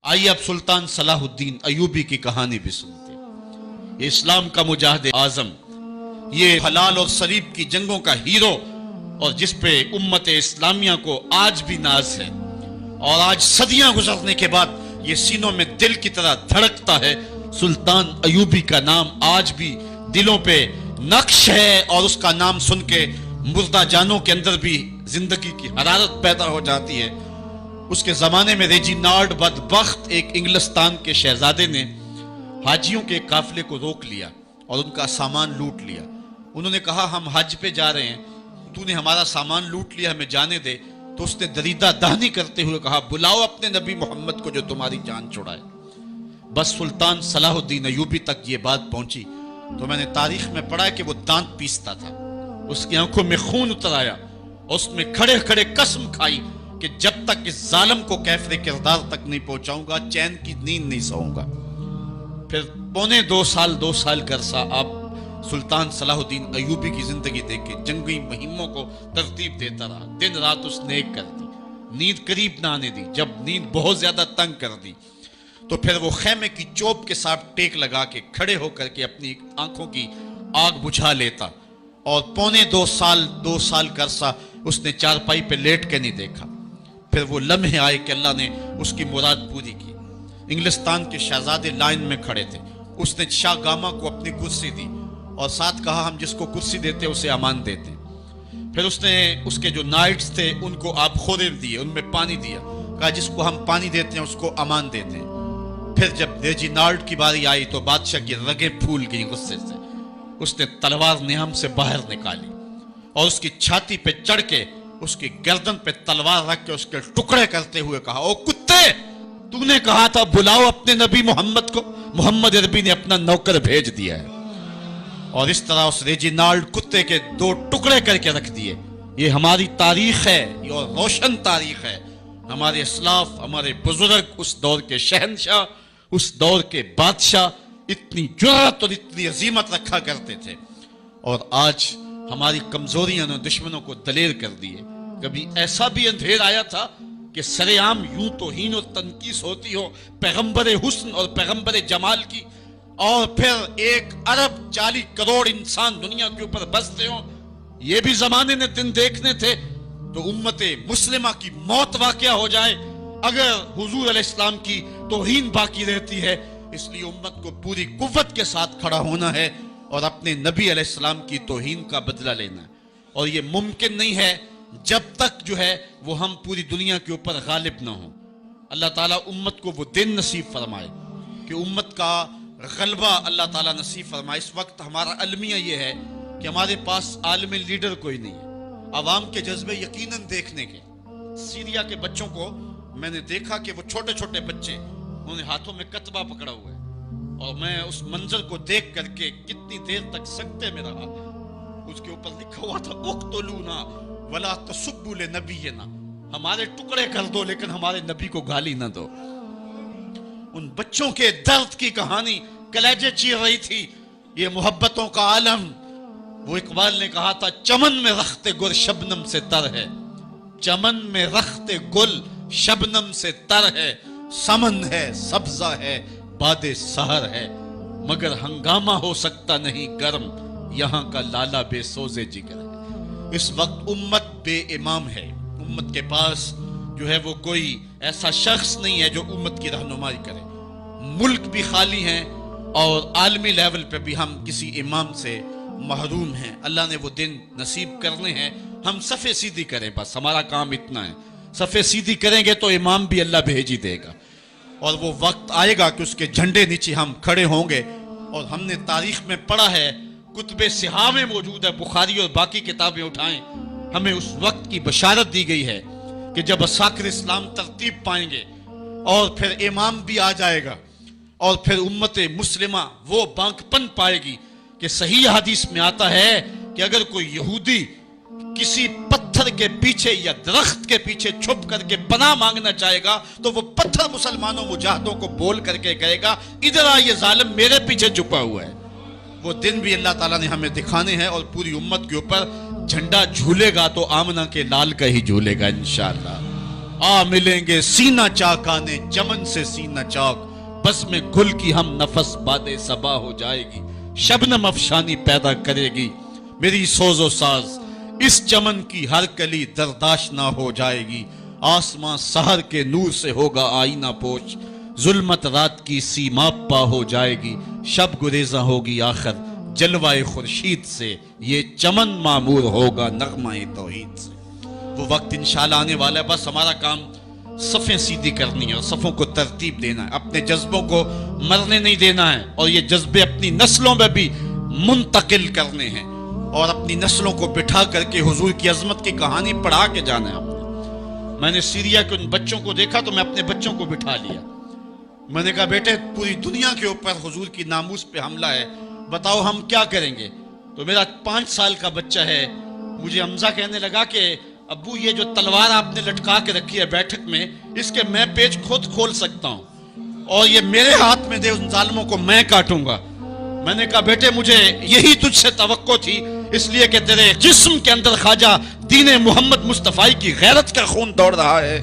آئیے اب سلطان صلاح الدین ایوبی کی کہانی بھی سنتے ہیں۔ یہ اسلام کا مجاہد اعظم، یہ حلال اور صلیب کی جنگوں کا ہیرو، اور جس پہ امت اسلامیہ کو آج بھی ناز ہے، اور آج صدیاں گزرنے کے بعد یہ سینوں میں دل کی طرح دھڑکتا ہے۔ سلطان ایوبی کا نام آج بھی دلوں پہ نقش ہے، اور اس کا نام سن کے مردہ جانوں کے اندر بھی زندگی کی حرارت پیدا ہو جاتی ہے۔ اس کے زمانے میں ریجینالڈ بدبخت ایک انگلستان کے شہزادے نے حاجیوں کے قافلے کو روک لیا اور ان کا سامان لوٹ لیا۔ انہوں نے کہا ہم حج پہ جا رہے ہیں، تو نے ہمارا سامان لوٹ لیا، ہمیں جانے دے۔ تو اس نے دریدہ دہنی کرتے ہوئے کہا بلاؤ اپنے نبی محمد کو جو تمہاری جان چھڑائے۔ بس سلطان صلاح الدین ایوبی تک یہ بات پہنچی تو میں نے تاریخ میں پڑھا کہ وہ دانت پیستا تھا، اس کی آنکھوں میں خون اتر آیا، اور اس میں کھڑے کھڑے قسم کھائی کہ جب تک اس ظالم کو کیفر کردار تک نہیں پہنچاؤں گا چین کی نیند نہیں سوؤں گا۔ پھر پونے دو سال کا عرصہ آپ سلطان صلاح الدین ایوبی کی زندگی دیکھ کے جنگی مہموں کو ترتیب دیتا رہا، دن رات اس نے ایک کر دی، نیند قریب نہ آنے دی۔ جب نیند بہت زیادہ تنگ کر دی تو پھر وہ خیمے کی چوب کے ساتھ ٹیک لگا کے کھڑے ہو کر کے اپنی آنکھوں کی آگ بجھا لیتا، اور پونے دو سال کا عرصہ اس نے چارپائی پہ لیٹ کے نہیں دیکھا۔ پھر وہ لمحے آئے کہ اللہ نے اس کی مراد پوری کی۔ انگلستان کے شہزادے لائن میں کھڑے تھے، اس نے شاہ گاما کو اپنی کرسی دی اور ساتھ کہا ہم جس کو کرسی دیتے اسے امان دیتے۔ پھر اس نے اس کے جو نائٹس تھے ان کو آب خورے دیے، ان میں پانی دیا، کہا جس کو ہم پانی دیتے ہیں اس کو امان دیتے ہیں۔ پھر جب ریجینالڈ کی باری آئی تو بادشاہ کی رگیں پھول گئی غصے سے، اس نے تلوار نیام سے باہر نکالی اور اس کی چھاتی پہ چڑھ کے اس کی گردن پہ تلوار رکھ کے اس کے ٹکڑے کرتے ہوئے کہا او کتے، تو نے کہا تھا بلاؤ اپنے نبی محمد کو، محمد عربی نے اپنا نوکر بھیج دیا ہے۔ اور اس طرح اس ریجینالڈ کتے کے دو ٹکڑے کر کے رکھ دیے۔ یہ ہماری تاریخ ہے، یہ اور روشن تاریخ ہے۔ ہمارے اسلاف، ہمارے بزرگ اس دور کے شہنشاہ، اس دور کے بادشاہ اتنی جرأت اور اتنی عظیمت رکھا کرتے تھے، اور آج ہماری کمزوریاں نے دشمنوں کو دلیر کر دیے۔ کبھی ایسا بھی اندھیر آیا تھا کہ سر عام یوں توہین اور تنقیص ہوتی ہو پیغمبر حسن اور پیغمبر جمال کی، اور پھر 1.40 کروڑ انسان دنیا کے اوپر بستے ہوں۔ یہ بھی زمانے نے دن دیکھنے تھے تو امت مسلمہ کی موت واقعہ ہو جائے اگر حضور علیہ السلام کی توہین باقی رہتی ہے۔ اس لیے امت کو پوری قوت کے ساتھ کھڑا ہونا ہے اور اپنے نبی علیہ السلام کی توہین کا بدلہ لینا ہے، اور یہ ممکن نہیں ہے جب تک جو ہے وہ ہم پوری دنیا کے اوپر غالب نہ ہوں۔ اللہ تعالیٰ امت کو وہ دن نصیب فرمائے کہ امت کا غلبہ اللہ تعالیٰ نصیب فرمائے۔ اس وقت ہمارا المیہ یہ ہے کہ ہمارے پاس عالم لیڈر کوئی نہیں ہے، عوام کے جذبے یقیناً دیکھنے کے۔ سیریا کے بچوں کو میں نے دیکھا کہ وہ چھوٹے چھوٹے بچے، انہوں نے ہاتھوں میں کتبہ پکڑا ہوا ہے، اور میں اس منظر کو دیکھ کر کے کتنی دیر تک سکتے میں رہا۔ اس کے اوپر لکھا ہوا تھا اقتلونا ولا تسبوا لنبینا، ہمارے ٹکڑے کر دو لیکن ہمارے نبی کو گالی نہ دو۔ ان بچوں کے درد کی کہانی کلیجے چیر رہی تھی۔ یہ محبتوں کا عالم، وہ اقبال نے کہا تھا چمن میں رخت گل شبنم سے تر ہے، چمن میں رخت گل شبنم سے تر ہے، سمن ہے سبزہ ہے باد سحر ہے، مگر ہنگامہ ہو سکتا نہیں گرم، یہاں کا لالا بے سوزے جگر ہے۔ اس وقت امت بے امام ہے، امت کے پاس جو ہے وہ کوئی ایسا شخص نہیں ہے جو امت کی رہنمائی کرے۔ ملک بھی خالی ہیں اور عالمی لیول پہ بھی ہم کسی امام سے محروم ہیں۔ اللہ نے وہ دن نصیب کرنے ہیں، ہم صفے سیدھی کریں، بس ہمارا کام اتنا ہے۔ صفے سیدھی کریں گے تو امام بھی اللہ بھیج ہی دے گا، اور وہ وقت آئے گا کہ اس کے جھنڈے نیچے ہم کھڑے ہوں گے۔ اور ہم نے تاریخ میں پڑھا ہے، کتب صحاح میں موجود ہے، بخاری اور باقی کتابیں اٹھائیں، ہمیں اس وقت کی بشارت دی گئی ہے کہ جب اساکر اسلام ترتیب پائیں گے اور پھر امام بھی آ جائے گا، اور پھر امت مسلمہ وہ بانکپن پائے گی کہ صحیح حدیث میں آتا ہے کہ اگر کوئی یہودی کسی پتھر کے پیچھے یا درخت کے پیچھے چھپ کر کے پناہ مانگنا چاہے گا تو وہ پتھر مسلمانوں مجاہدوں کو بول کر کے کہے گا ادھر آ، یہ ظالم میرے پیچھے چھپا ہوا ہے۔ وہ دن بھی اللہ تعالیٰ نے ہمیں دکھانے ہیں، اور پوری امت کے اوپر جھنڈا جھولے گا تو آمنہ کے لال کا ہی جھولے گا انشاءاللہ۔ آ ملیں گے سینہ چاکانے چمن سے سینہ چاک، بس میں گل کی ہم نفس باد صبا ہو جائے گی، شبنم افشانی پیدا کرے گی میری سوز و ساز، اس چمن کی ہر کلی درداشنا ہو جائے گی، آسمان سحر کے نور سے ہوگا آئینہ پوش، ظلمت رات کی سیما پا ہو جائے گی، شب گریزاں ہوگی آخر جلوہ خورشید سے، یہ چمن معمور ہوگا نغمہ توحید سے۔ وہ وقت انشاءاللہ آنے والا ہے، بس ہمارا کام صفیں سیدھی کرنی ہے اور صفوں کو ترتیب دینا ہے، اپنے جذبوں کو مرنے نہیں دینا ہے، اور یہ جذبے اپنی نسلوں میں بھی منتقل کرنے ہیں، اور اپنی نسلوں کو بٹھا کر کے حضور کی عظمت کی کہانی پڑھا کے جانا ہے۔ میں نے سیریا کے ان بچوں کو دیکھا تو میں اپنے بچوں کو بٹھا لیا، میں نے کہا بیٹے پوری دنیا کے اوپر حضور کی ناموس پہ حملہ ہے، بتاؤ ہم کیا کریں گے؟ تو میرا 5 سال کا بچہ ہے، مجھے حمزہ کہنے لگا کہ ابو یہ جو تلوار آپ نے لٹکا کے رکھی ہے بیٹھک میں، اس کے میں پیچ خود کھول سکتا ہوں اور یہ میرے ہاتھ میں دے، ان ظالموں کو میں کاٹوں گا۔ میں نے کہا بیٹے مجھے یہی تجھ سے توقع تھی، اس لیے کہ تیرے جسم کے اندر خواجہ دین محمد مصطفیٰ کی غیرت کا خون دوڑ رہا ہے،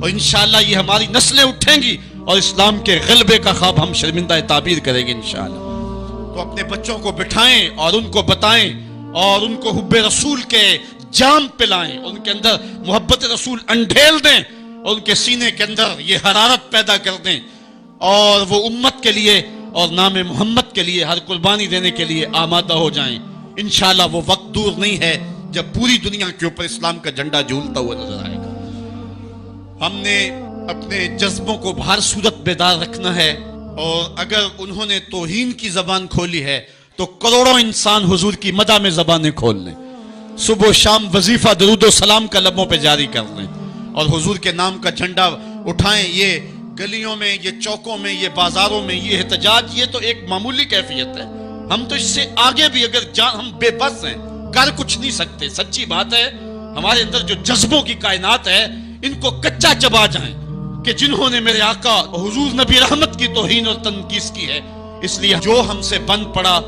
اور انشاءاللہ یہ ہماری نسلیں اٹھیں گی اور اسلام کے غلبے کا خواب ہم شرمندہ تعبیر کریں گے انشاءاللہ۔ تو اپنے بچوں کو بٹھائیں اور ان کو بتائیں اور ان کو حب رسول کے جام پلائیں، ان کے اندر محبت رسول انڈھیل دیں اور ان کے سینے کے اندر یہ حرارت پیدا کر دیں، اور وہ امت کے لیے اور نام محمد کے لیے ہر قربانی دینے کے لیے آمادہ ہو جائیں۔ انشاءاللہ وہ وقت دور نہیں ہے جب پوری دنیا کے اوپر اسلام کا جھنڈا جھولتا ہوا نظر آئے گا۔ ہم نے اپنے جذبوں کو ہر صورت بیدار رکھنا ہے، اور اگر انہوں نے توہین کی زبان کھولی ہے تو کروڑوں انسان حضور کی مدح میں زبانیں کھول لیں، صبح و شام وظیفہ درود و سلام کا لبوں پہ جاری کر لیں، اور حضور کے نام کا جھنڈا اٹھائیں۔ یہ گلیوں میں، یہ چوکوں میں، یہ بازاروں میں یہ احتجاج، یہ تو ایک معمولی کیفیت ہے، ہم تو اس سے آگے بھی اگر ہم بے بس ہیں، کر کچھ نہیں سکتے۔ سچی بات ہے، ہمارے اندر جو جذبوں کی کائنات ہے ان کو کچا چبا جائیں کہ جنہوں نے میرے آقا حضور نبی رحمت کی توہین اور تنقیس کی ہے، اس لیے جو ہم سے بن پڑا،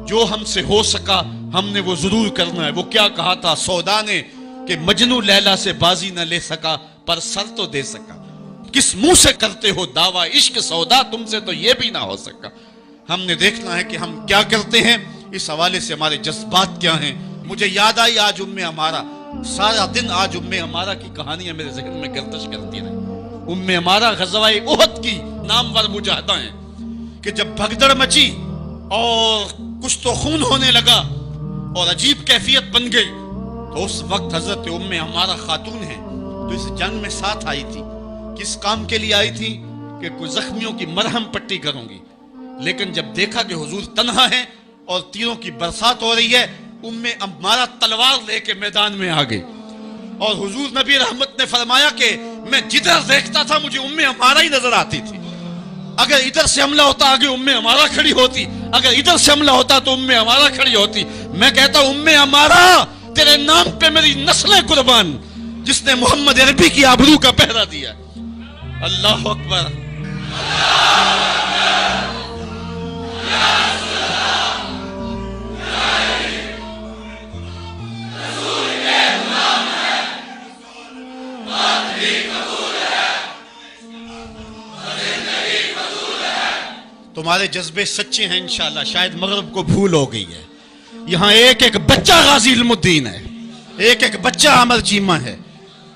جو ہم سے ہو سکا ہم نے وہ ضرور کرنا ہے۔ وہ کیا کہا تھا سودا نے کہ مجنو لیلا سے بازی نہ لے سکا پر سر تو دے سکا، کس منہ سے کرتے ہو دعویٰ عشق سودا، تم سے تو یہ بھی نہ ہو سکا۔ ہم نے دیکھنا ہے کہ ہم کیا کرتے ہیں، اس حوالے سے ہمارے جذبات کیا ہیں۔ مجھے یاد آئی آج عمارہ، سارا دن آج عمارہ کی کہانیاں میرے ذہن میں گردش کرتی رہی۔ عمارہ غزوہ احد کی نامور مجاہدہ ہیں کہ جب بھگدڑ مچی اور کچھ تو خون ہونے لگا اور عجیب کیفیت بن گئی، تو اس وقت حضرت عمارہ خاتون ہیں تو اس جنگ میں ساتھ آئی تھی۔ کس کام کے لیے آئی تھی؟ کہ کوئی زخمیوں کی مرہم پٹی کروں گی، لیکن جب دیکھا کہ حضور تنہا ہے اور تیروں کی برسات ہو رہی ہے، عمارہ تلوار لے کے میدان میں آ گئی، اور حضور نبی رحمت نے فرمایا کہ میں جدھر دیکھتا تھا مجھے عمارہ ہی نظر آتی تھی۔ اگر ادھر سے حملہ ہوتا آگے عمارہ کھڑی ہوتی، اگر ادھر سے حملہ ہوتا تو عمارہ کھڑی ہوتی۔ میں کہتا ہوں عمارہ تیرے نام پہ میری نسلیں قربان، جس نے محمد عربی کی آبرو کا پہرا دیا۔ اللہ اکبر۔ تمہارے جذبے سچے ہیں انشاءاللہ، شاید مغرب کو بھول ہو گئی ہے۔ یہاں ایک ایک بچہ غازی علم الدین ہے، ایک ایک بچہ عمر چیمہ ہے۔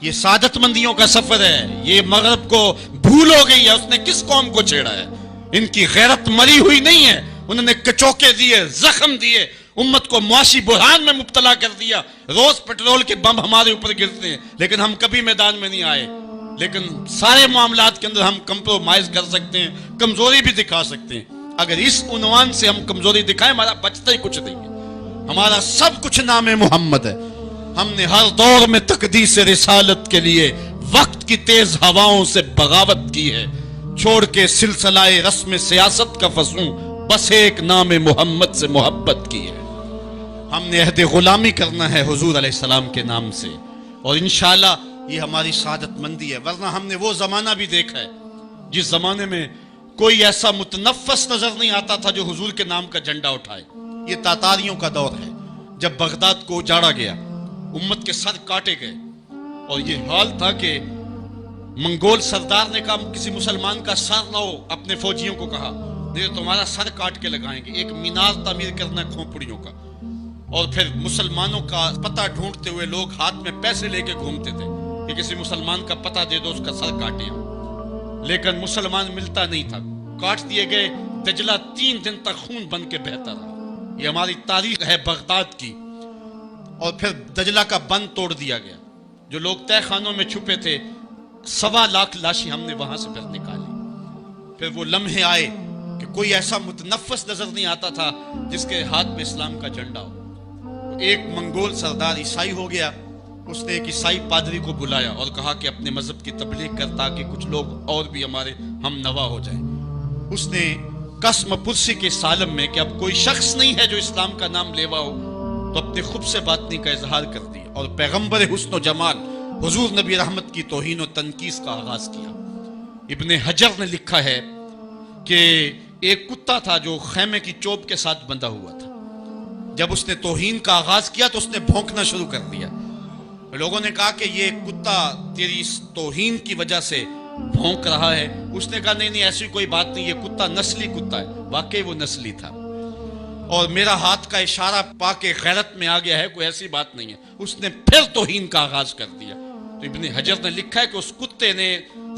یہ سعادت مندیوں کا سفر ہے، یہ مغرب کو بھول ہو گئی ہے۔ اس نے کس قوم کو چھیڑا ہے؟ ان کی غیرت مری ہوئی نہیں ہے، انہوں نے کچوکے دیے، زخم دیے، امت کو معاشی بحران میں مبتلا کر دیا۔ روز پیٹرول کے بم ہمارے اوپر گرتے ہیں لیکن ہم کبھی میدان میں نہیں آئے۔ لیکن سارے معاملات کے اندر ہم کمپرومائز کر سکتے ہیں، کمزوری بھی دکھا سکتے ہیں۔ اگر اس عنوان سے ہم کمزوری دکھائیں ہمارا بچتا ہی کچھ نہیں ہے، ہمارا سب کچھ نام محمد ہے۔ ہم نے ہر دور میں تقدیس رسالت کے لیے وقت کی تیز ہواؤں سے بغاوت کی ہے، چھوڑ کے سلسلہ رسم سیاست کا فسوں بس ایک نام محمد سے محبت کی ہے۔ ہم نے عہد غلامی کرنا ہے حضور علیہ السلام کے نام سے، اور انشاءاللہ یہ ہماری سعادت مندی ہے۔ ورنہ ہم نے وہ زمانہ بھی دیکھا ہے جس زمانے میں کوئی ایسا متنفس نظر نہیں آتا تھا جو حضور کے نام کا جھنڈا اٹھائے۔ یہ تاتاریوں کا دور ہے، جب بغداد کو اجاڑا گیا، امت کے سر کاٹے گئے، اور یہ حال تھا کہ منگول سردار نے کہا کسی مسلمان کا سر لاؤ، اپنے فوجیوں کو کہا، نہیں تو تمہارا سر کاٹ کے لگائیں گے۔ ایک مینار تعمیر کرنا ہے کھوپڑیوں کا، اور پھر مسلمانوں کا پتہ ڈھونڈتے ہوئے لوگ ہاتھ میں پیسے لے کے گھومتے تھے کہ کسی مسلمان کا پتہ دے دو، اس کا سر کاٹیں ہم، لیکن مسلمان ملتا نہیں تھا، کاٹ دیے گئے۔ دجلہ 3 دن تک خون بن کے بہتا رہا۔ یہ ہماری تاریخ ہے بغداد کی۔ اور پھر دجلہ کا بند توڑ دیا گیا، جو لوگ تہہ خانوں میں چھپے تھے 1.25 لاکھ لاشیں ہم نے وہاں سے پھر نکالی۔ پھر وہ لمحے آئے کہ کوئی ایسا متنفس نظر نہیں آتا تھا جس کے ہاتھ میں اسلام کا جھنڈا ہو۔ ایک منگول سردار عیسائی ہو گیا، اس نے ایک عیسائی پادری کو بلایا اور کہا کہ اپنے مذہب کی تبلیغ کر تاکہ کچھ لوگ اور بھی ہمارے ہم نوا ہو جائیں۔ اس نے قسم پرسی کے سالم میں کہ اب کوئی شخص نہیں ہے جو اسلام کا نام لیوا ہو، تو اپنے خب سے باطنی کا اظہار کر دیا اور پیغمبر حسن و جمال حضور نبی رحمت کی توہین و تنقیص کا آغاز کیا۔ ابن حجر نے لکھا ہے کہ ایک کتا تھا جو خیمے کی چوب کے ساتھ بندھا ہوا تھا، جب اس نے توہین کا آغاز کیا تو اس نے بھونکنا شروع کر دیا۔ لوگوں نے کہا کہ یہ کتا تیری اس توہین کی وجہ سے بھونک رہا ہے۔ اس نے کہا نہیں ایسی کوئی بات نہیں، یہ کتا نسلی کتا ہے۔ واقعی وہ نسلی تھا، اور میرا ہاتھ کا اشارہ پا کے غیرت میں آ گیا ہے، کوئی ایسی بات نہیں ہے۔ اس نے پھر توہین کا آغاز کر دیا۔ تو ابن حجر نے لکھا ہے کہ اس کتے نے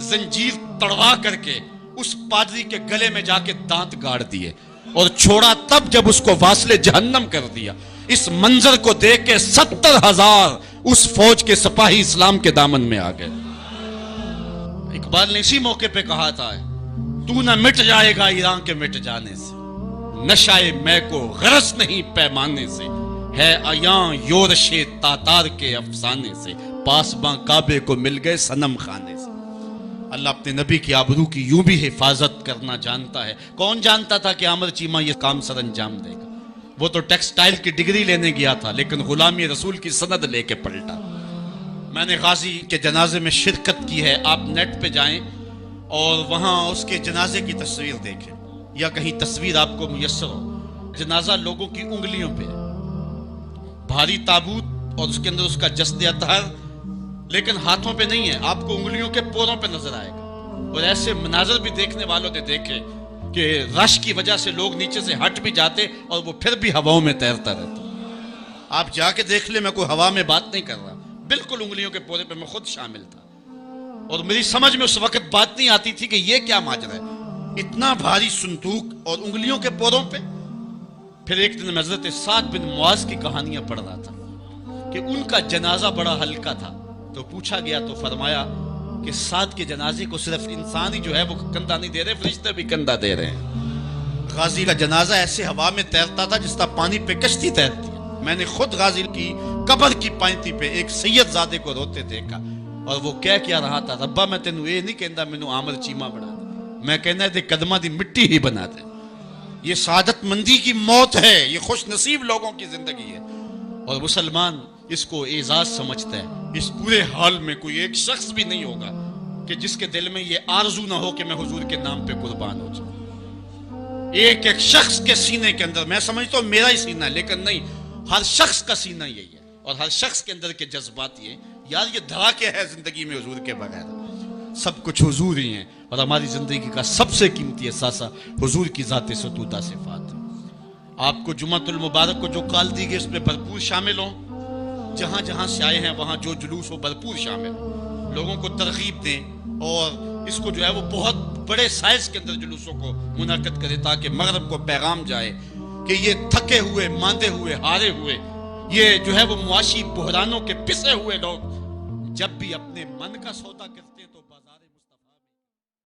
زنجیر تڑوا کر کے اس پادری کے گلے میں جا کے دانت گاڑ دیے اور چھوڑا تب جب اس کو واصل جہنم کر دیا۔ اس منظر کو دیکھ کے 70,000 اس فوج کے سپاہی اسلام کے دامن میں آ گئے۔ اقبال نے اسی موقع پہ کہا تھا، تو نہ مٹ جائے گا ایران کے مٹ جانے سے، نشائے میں کو غرض نہیں پیمانے سے، ہے عیاں یورش تاتار کے افسانے سے، پاسباں کعبے کو مل گئے صنم خانے سے۔ اللہ اپنے نبی کی آبرو کی یوں بھی حفاظت کرنا جانتا ہے۔ کون جانتا تھا کہ عامر چیمہ یہ کام سر انجام دے گا؟ وہ تو ٹیکسٹائل کی ڈگری لینے گیا تھا، لیکن غلامی رسول کی سند لے کے پلٹا۔ میں نے غازی کے جنازے میں شرکت کی ہے، آپ نیٹ پہ جائیں اور وہاں اس کے جنازے کی تصویر دیکھیں، یا کہیں تصویر آپ کو میسر ہو۔ جنازہ لوگوں کی انگلیوں پہ ہے، بھاری تابوت اور اس کے اندر اس کا جسد اطہر، لیکن ہاتھوں پہ نہیں ہے، آپ کو انگلیوں کے پوروں پہ نظر آئے گا۔ اور ایسے مناظر بھی دیکھنے والوں نے دیکھے کہ رش کی وجہ سے لوگ نیچے سے ہٹ بھی جاتے اور وہ پھر بھی ہواؤں میں تیرتا رہتا۔ آپ جا کے دیکھ لیں، میں کوئی ہوا میں بات نہیں کر رہا، بالکل انگلیوں کے پورے پہ میں خود شامل تھا، اور میری سمجھ میں اس وقت بات نہیں آتی تھی کہ یہ کیا ماجرا ہے، اتنا بھاری صندوق اور انگلیوں کے پوروں پہ۔ پھر ایک دن میں حضرت سعد بن معاذ کی کہانیاں پڑھ رہا تھا کہ ان کا جنازہ بڑا ہلکا تھا، تو پوچھا گیا تو فرمایا کہ سعد کے جنازے کو صرف انسان ہی جو ہے وہ کندھا نہیں دے رہے، فرشتے بھی کندھا دے رہے ہیں۔ غازی کا جنازہ ایسے ہوا میں تیرتا تھا جس طرح پانی پہ کشتی تیرتی ہے۔ میں نے خود غازی کی قبر کی پائنتی پہ ایک سید زادے کو روتے دیکھا، اور وہ کہہ کیا رہا تھا، ربا میں تینوں یہ نہیں کہندا مینوں عامر چیمہ بنا دے، میں کہنا ہے قدمہ دی مٹی ہی بنا دے۔ یہ سعادت مندی کی موت ہے، یہ خوش نصیب لوگوں کی زندگی ہے، اور مسلمان اس کو اعزاز سمجھتا ہے۔ اس پورے حال میں کوئی ایک شخص بھی نہیں ہوگا کہ جس کے دل میں یہ آرزو نہ ہو کہ میں حضور کے نام پہ قربان ہو جاؤں۔ ایک ایک شخص کے سینے کے اندر، میں سمجھتا ہوں میرا ہی سینہ ہے، لیکن نہیں، ہر شخص کا سینہ یہی ہے، اور ہر شخص کے اندر کے جذبات یہ، یار یہ دھڑا کیا ہے زندگی میں حضور کے بغیر؟ سب کچھ حضور ہی ہیں، اور ہماری زندگی کا سب سے قیمتی اثاثہ حضور کی ذات ستودہ صفات ہے۔ آپ کو جمعۃ المبارک کو جو کال دی گئی اس میں بھرپور شامل ہوں، جہاں جہاں سے آئے ہیں وہاں جو جلوس ہو بھرپور شامل ہوں، لوگوں کو ترغیب دیں، اور اس کو جو ہے وہ بہت بڑے سائز کے اندر جلوسوں کو منعقد کرے تاکہ مغرب کو پیغام جائے کہ یہ تھکے ہوئے، ماندے ہوئے، ہارے ہوئے، یہ جو ہے وہ معاشی بحرانوں کے پسے ہوئے لوگ جب بھی اپنے من کا سودا کرتے ہیں تو